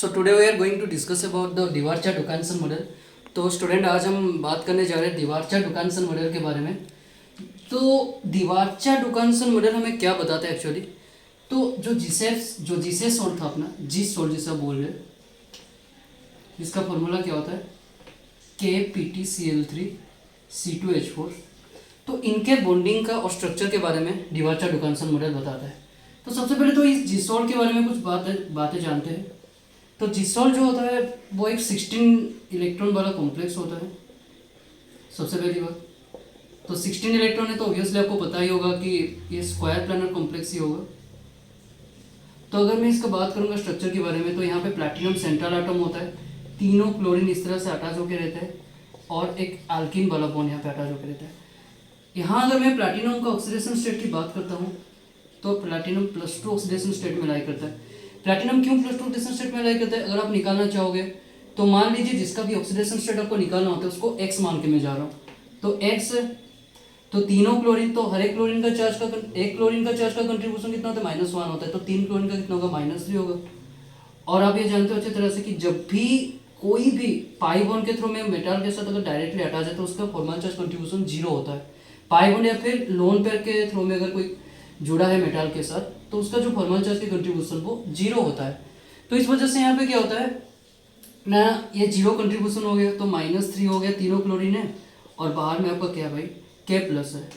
So today we are going to discuss about the डिवार्चा-डुकान्सन model. तो student आज हम बात करने जा रहे हैं डिवार्चा-डुकान्सन मॉडल के बारे में। तो डिवार्चा-डुकान्सन मॉडल हमें क्या बताता है एक्चुअली। तो जो जीसे सॉल्ट था अपना, जिस सॉल्ट जिसे बोल रहे हैं, इसका फॉर्मूला क्या होता है KPtCl3C2H4। तो इनके बॉन्डिंग का और स्ट्रक्चर के बारे में डिवार्चा-डुकान्सन मॉडल बताता है। तो सबसे पहले तो इस जिसॉल्ट के बारे में कुछ बातें जानते हैं। तो जिसॉल्ट जो होता है वो एक 16 इलेक्ट्रॉन वाला कॉम्प्लेक्स होता है। सबसे पहली बात तो 16 इलेक्ट्रॉन है, तो ऑब्वियसली आपको पता ही होगा कि ये स्क्वायर प्लानर कॉम्प्लेक्स ही होगा। तो अगर मैं इसका बात करूंगा स्ट्रक्चर के बारे में, तो यहाँ पे प्लैटिनम सेंट्रल एटम होता है, तीनों क्लोरीन इस तरह से अटैच होकर रहते हैं और एक एल्कीन वाला बॉन्ड यहाँ पे अटैच होकर रहता है। यहाँ अगर मैं प्लैटिनम का ऑक्सीडेशन स्टेट की बात करता हूँ तो प्लैटिनम +2 ऑक्सीडेशन स्टेट में लाई करता है। प्लैटिनम क्यों +2 ऑक्सीडेशन स्टेट में लाई करता है, अगर आप निकालना चाहोगे तो मान लीजिए जिसका भी ऑक्सीडेशन स्टेट आपको निकालना होता है उसको x मान के मैं जा रहा हूँ। तो x है तो तीनों क्लोरीन, तो हर एक क्लोरीन का चार्ज का एक क्लोरीन का चार्ज का कंट्रीब्यूशन कितना होता है -1 होता है, तो 3 क्लोरीन का कितना होगा -3 होगा। और आप ये जानते हो अच्छी तरह से कि जब भी कोई भी पाई बॉन्ड के थ्रू में मेटल के साथ अगर डायरेक्टली अटैच है तो उसका फॉर्मल चार्ज कंट्रीब्यूशन 0 होता है। पाई बॉन्ड या फिर लोन पेयर के थ्रू में अगर कोई जुड़ा है मेटल के साथ तो उसका जो फॉर्मल चार्ज की कंट्रीब्यूशन वो 0 होता है। तो इस वजह से यहाँ पे क्या होता है ना, ये 0 कंट्रीब्यूशन हो गया तो -3 हो गया, तीनों क्लोरीन है और बाहर में आपका क्या भाई K+ है।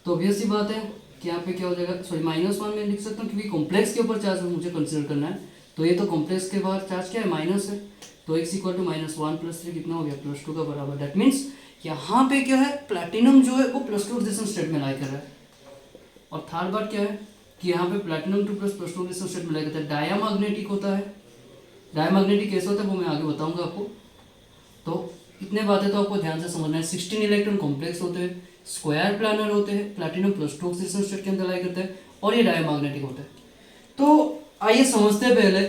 तो ऑब्वियस ही बात है कि यहाँ पे क्या हो जाएगा, सॉरी -1 में लिख सकता हूँ क्योंकि कॉम्प्लेक्स के ऊपर चार्ज मुझे कंसिडर करना है। तो ये तो कॉम्प्लेक्स के बाहर चार्ज क्या है माइनस है, तो x = -1 + 3 कितना हो गया +2 का बराबर। दैट मीन्स यहाँ पे क्या है प्लैटिनम जो है वो +2 ऑक्सीडेशन स्टेट में लाई कर रहा है। और थर्ड बात क्या है कि यहाँ पे प्लैटिनम 2 + +2 ऑक्सीडेशन स्टेट में लाई करता है। डायमैग्नेटिक होता है। डायमैग्नेटिक कैसे होता है वो मैं आगे बताऊंगा आपको। तो इतने बातें तो आपको ध्यान से समझना है। 16 इलेक्ट्रॉन कॉम्प्लेक्स होते हैं, स्क्वायर प्लानर होते हैं, प्लैटिनम +2 ऑक्सीडेशन स्टेट के अंदर लाई करते हैं और ये डायमैग्नेटिक होता है। तो आइए समझते हैं पहले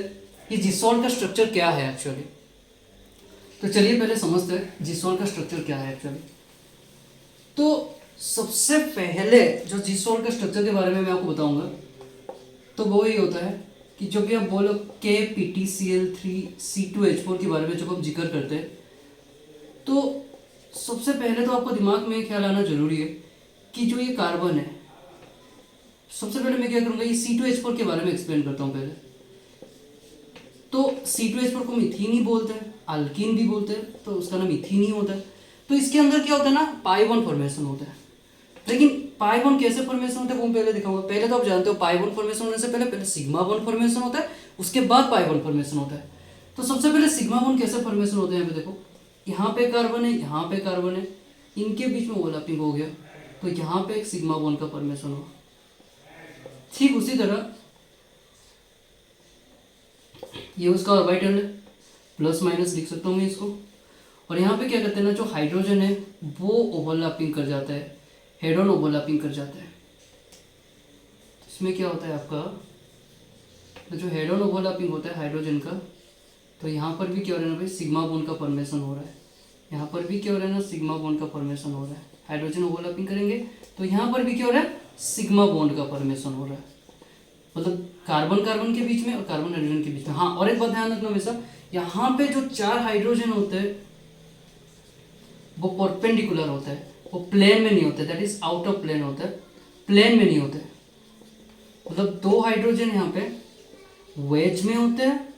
कि जिसॉल्ट का स्ट्रक्चर क्या है एक्चुअली। तो चलिए पहले समझते हैं जिसॉल्ट का स्ट्रक्चर क्या है एक्चुअली। तो सबसे पहले जो जिसॉल्ट का स्ट्रक्चर के बारे में मैं आपको बताऊंगा तो वो ही होता है कि जब भी आप बोलो KPtCl3C2H4 के बारे में जब आप जिक्र करते हैं तो सबसे पहले तो आपको दिमाग में ख्याल आना जरूरी है कि जो ये कार्बन है, सबसे पहले मैं क्या करूंगा ये C2H4 के बारे में एक्सप्लेन करता हूँ पहले। तो C2H4 को मीथीन ही बोलते हैं, अल्कीन भी बोलते हैं, तो उसका नाम मीथीन ही होता है। तो इसके अंदर क्या होता है ना पाई बॉन्ड फॉर्मेशन होता है। लेकिन पाई बॉन्ड कैसे फॉर्मेशन होता है वो पहले दिखाऊंगा। पहले तो आप जानते हो पाई बॉन्ड फॉर्मेशन होने से पहले सिग्मा बॉन्ड फॉर्मेशन होता है, उसके बाद पाई बॉन्ड फॉर्मेशन होता है। तो सबसे पहले सिग्मा बॉन्ड कैसे फॉर्मेशन होते हैं यहाँ पे देखो, यहाँ पे कार्बन है, यहाँ पे कार्बन है, इनके बीच में ओवरलैपिंग हो गया तो यहाँ पे एक सिग्मा बॉन्ड का फॉर्मेशन हो। ठीक उसी तरह ये उसका ऑर्बिटल है, ± लिख सकता हूँ मैं इसको। और यहाँ पे क्या करते हैं ना जो हाइड्रोजन है वो ओवरलैपिंग कर जाता है, हेड ऑन ओवरलैपिंग कर जाता है। इसमें क्या होता है आपका तो जो हेड ऑन ओवरलैपिंग होता है हाइड्रोजन का, तो यहाँ पर भी क्या हो रहा है ना भाई सिग्मा बॉन्ड का फॉर्मेशन हो रहा है, यहाँ पर भी क्या हो रहा है ना सिग्मा बॉन्ड का फॉर्मेशन हो रहा है। हाइड्रोजन ओवरलैपिंग करेंगे तो यहाँ पर भी क्या हो रहा है सिग्मा बॉन्ड का फॉर्मेशन हो रहा है, मतलब कार्बन कार्बन के बीच में और कार्बन हाइड्रोजन के बीच में। हाँ और एक बात ध्यान रखना हमेशा, यहाँ पे जो 4 हाइड्रोजन होते हैं वो परपेंडिकुलर होता है, वो प्लेन में नहीं होते, that is out of plane होता है, प्लेन में नहीं होते। मतलब 2 हाइड्रोजन यहाँ पे वेज में होते हैं,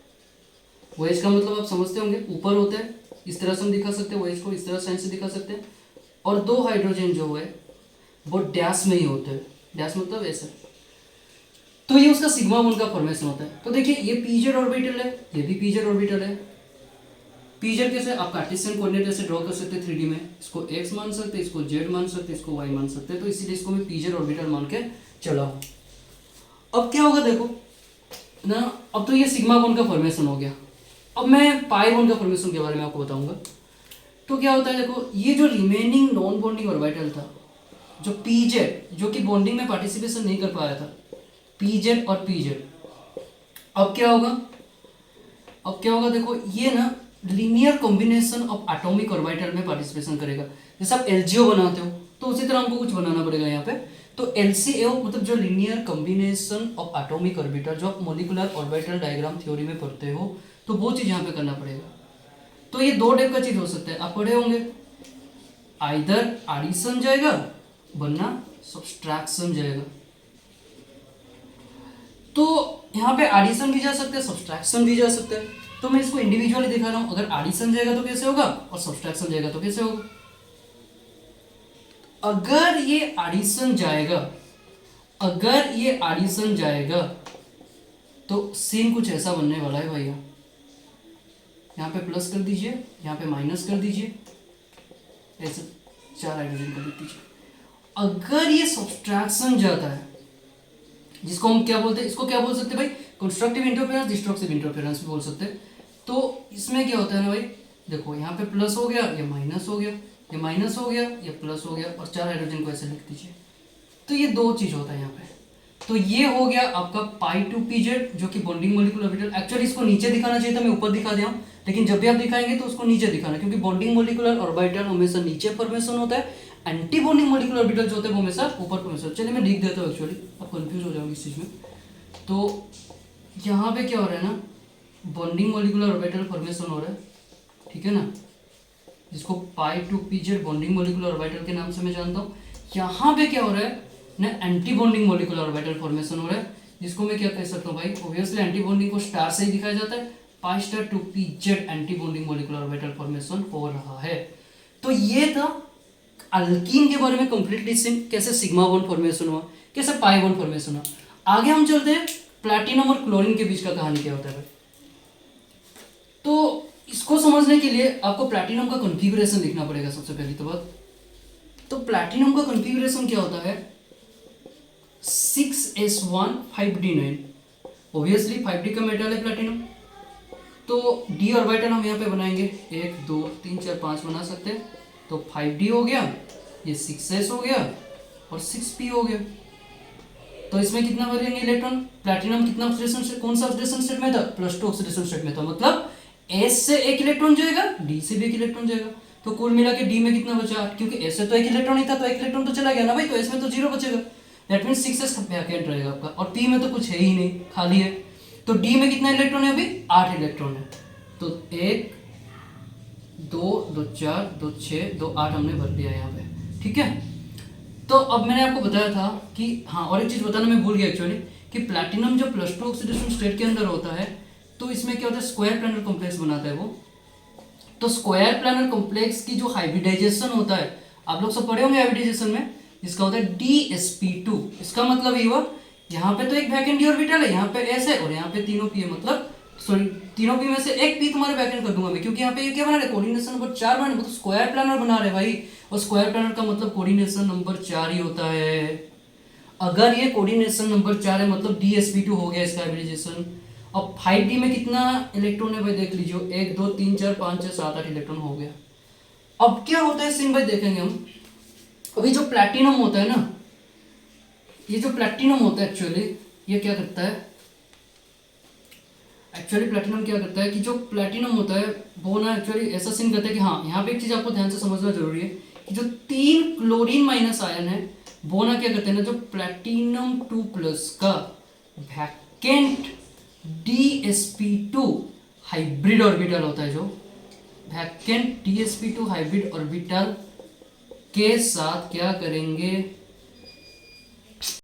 वेज का मतलब आप समझते होंगे ऊपर होते हैं, इस तरह से हम दिखा सकते हैं वेज को, इस तरह साइन से दिखा सकते हैं। और 2 हाइड्रोजन जो है वो डैश में ही होते हैं, डैश मतलब ऐसा। तो ये उसका सिग्मा बॉन्ड का फॉर्मेशन होता है। तो देखिए ये पीजेड ऑर्बिटल है, ये भी पीजेड ऑर्बिटल है। पीजेड कैसे आप कार्टेशियन कोऑर्डिनेट ऐसे ड्रॉ कर सकते हैं 3D में, इसको x मान सकते हैं, इसको z मान सकते हैं, इसको y मान सकते हैं। तो इसीलिए इसको मैं पीजेड ऑर्बिटल मान के चला हूँ। अब क्या होगा देखो ना, अब तो ये सिग्मा बॉन्ड का फॉर्मेशन हो गया। अब मैं पाई बॉन्ड का फॉर्मेशन के बारे में आपको बताऊंगा। तो क्या होता है देखो, ये जो रिमेनिंग नॉन बॉन्डिंग ऑर्बिटल था जो पीजेड, जो कि बॉन्डिंग में पार्टिसिपेशन नहीं कर पाया था, पीजेड और पीजेड, अब क्या होगा, अब क्या होगा देखो ये ना linear combination of atomic orbital में पार्टिसिपेशन करेगा। जैसे आप एलजीओ बनाते हो तो उसी तरह हमको कुछ बनाना पड़ेगा यहाँ पे। तो एलसीओ मतलब जो linear combination of atomic orbital, जो आप मॉलिक्यूलर ऑर्बिटल डायग्राम थ्योरी में पढ़ते हो, तो तो वो चीज़ यहाँ पे करना पड़ेगा। तो ये दो टाइप का चीज़ हो सकता है, आप पढ़े होंगे, आइदर एडिशन जाएगा वरना सब्सट्रैक्शन जाएगा। तो यहाँ पे एडिशन भी जा सकता है, सब्सट्रैक्शन भी जा सकता है। तो मैं इसको इंडिविजुअली दिखा रहा हूँ, अगर एडिशन जाएगा तो कैसे होगा और सब्सट्रैक्शन जाएगा तो कैसे होगा। अगर ये एडिशन जाएगा, अगर ये एडिशन जाएगा तो सीन कुछ ऐसा बनने वाला है भैया। यहाँ पे प्लस कर दीजिए, यहाँ पे माइनस कर दीजिए, ऐसे 4 हाइड्रोजन को लिख दीजिए। अगर ये सब्सट्रैक्शन जाता है, जिसको हम क्या बोलते हैं, इसको क्या बोल सकते हैं भाई, कंस्ट्रक्टिव इंटरफेरेंस, डिस्ट्रक्टिव इंटरफेरेंस भी बोल सकते हैं। तो इसमें क्या होता है ना भाई, देखो यहाँ पे प्लस हो गया, ये माइनस हो गया, ये माइनस हो गया, ये प्लस हो गया, और 4 हाइड्रोजन को ऐसे लिख दीजिए। तो ये दो चीज होता है यहाँ पे। तो ये हो गया आपका π2pz जो कि बॉन्डिंग मॉलिक्यूलर ऑर्बिटल। एक्चुअली इसको नीचे दिखाना चाहिए था, मैं ऊपर दिखा दिया हूँ, लेकिन जब भी आप दिखाएंगे तो उसको नीचे दिखाना, क्योंकि बॉन्डिंग मॉलिक्यूलर ऑर्बिटल हमेशा नीचे फॉर्मेशन होता है, एंटी बॉन्डिंग मॉलिक्यूलर ऑर्बिटल जो होता है वो हमेशा ऊपर फॉर्मेशन। चलिए मैं लिख देता हूँ, एक्चुअली आप कंफ्यूज हो जाओगे इस चीज में। तो यहाँ पे क्या हो रहा है ना, बॉन्डिंग मॉलिक्यूलर ऑर्बिटल फॉर्मेशन हो रहा है, ठीक है ना, जिसको π2pz बॉन्डिंग मॉलिक्यूलर ऑर्बिटल के नाम से मैं जानता हूँ। यहाँ पे क्या हो रहा है ना, anti bonding molecular orbital formation हो रहा है, जिसको मैं क्या कह सकता हूँ भाई, ऑब्वियसली एंटी बॉन्डिंग को स्टार से ही दिखाया जाता है, π2pz anti bonding molecular orbital formation हो रहा है। तो ये था अल्कीन के बारे में कंप्लीटली सिंपल, कैसे सिग्मा बॉन्ड फॉर्मेशन हुआ, कैसे पाई बॉन्ड फॉर्मेशन हुआ। आगे हम चलते हैं प्लैटिनम और क्लोरीन के बीच का कहानी क्या होता है भाई। तो इसको समझने के लिए आपको प्लैटिनम का कॉन्फ़िगरेशन लिखना पड़ेगा सबसे पहली तो बात। तो प्लैटिनम का कॉन्फ़िगरेशन क्या होता है, 6s1 5d9। ऑब्वियसली 5d का मेटल है प्लैटिनम, तो d ऑर्बिटल हम यहाँ पे बनाएंगे 1 2 3 4 5 बना सकते हैं। तो 5d हो गया, ये 6s हो गया और 6p हो गया। तो इसमें कितना भरेंगे इलेक्ट्रॉन, प्लैटिनम कितना ऑक्सीडेशन स्टेट, कौन सा ऑक्सीडेशन स्टेट में था, +2 ऑक्सीडेशन स्टेट में था, मतलब S से एक इलेक्ट्रॉन जाएगा, D से भी एक इलेक्ट्रॉन जाएगा। तो कुल मिला के D में कितना बचा, क्योंकि S से तो एक इलेक्ट्रॉन ही था, तो एक इलेक्ट्रॉन तो चला गया ना भाई, तो S में तो 0 बचेगा। दैट मींस 6s वैकेंट रहेगा आपका, और P में तो कुछ है ही नहीं, खाली है। तो D में कितना इलेक्ट्रॉन है अभी, 8 इलेक्ट्रॉन है। तो 1 2 2 4 2 6 2 8 हमने भर दिया यहाँ पे, ठीक है। तो अब मैंने आपको बताया था कि हाँ, और एक चीज बताना मैं भूल गया एक्चुअली, कि प्लैटिनम जो +2 ऑक्सीडेशन स्टेट के अंदर होता है, तो इसमें क्या होता है, स्क्वायर प्लानर कॉम्प्लेक्स बनाता है वो। तो स्क्वायर प्लानर कॉम्प्लेक्स की जो हाइब्रिडाइजेशन होता है, आप लोग सब पढ़े होंगे हाइब्रिडाइजेशन में, जिसका होता है DsP2। इसका मतलब ये हुआ, यहाँ पे तो एक वैकेंट डी ऑर्बिटल है, यहाँ पे S है और यहाँ पे तीनों P है, मतलब सॉरी तीनों P में से एक P तुम्हारे वैकेंट कर दूंगा मैं, क्योंकि यहाँ पे ये क्या बना रहे, कोऑर्डिनेशन नंबर 4 बना रहे, तो स्क्वायर प्लानर बना रहे भाई, और स्क्वायर प्लानर का मतलब कोऑर्डिनेशन नंबर 4 ही होता है। अगर ये कोऑर्डिनेशन नंबर 4 है मतलब DsP2 हो गया इसका हाइब्रिडाइजेशन। अब 5d में कितना इलेक्ट्रॉन है भाई, देख लीजिए, 1 2 3 4 5 6 7 8 इलेक्ट्रॉन हो गया। अब क्या होता है सिंह भाई, देखेंगे हम। अभी जो प्लैटिनम होता है ना, ये जो प्लैटिनम होता है एक्चुअली, ये क्या करता है, एक्चुअली प्लैटिनम क्या करता है कि जो प्लैटिनम होता है वो ना एक्चुअली ऐसा सीन करता है कि हाँ, यहाँ पे एक चीज आपको ध्यान से समझना जरूरी है कि जो 3 क्लोरीन माइनस आयन है वो ना क्या करते हैं ना, जो प्लैटिनम 2+ का वैकेंट DsP2 हाइब्रिड ऑर्बिटल होता है, जो वैकेंट DsP2 हाइब्रिड ऑर्बिटल के साथ क्या करेंगे,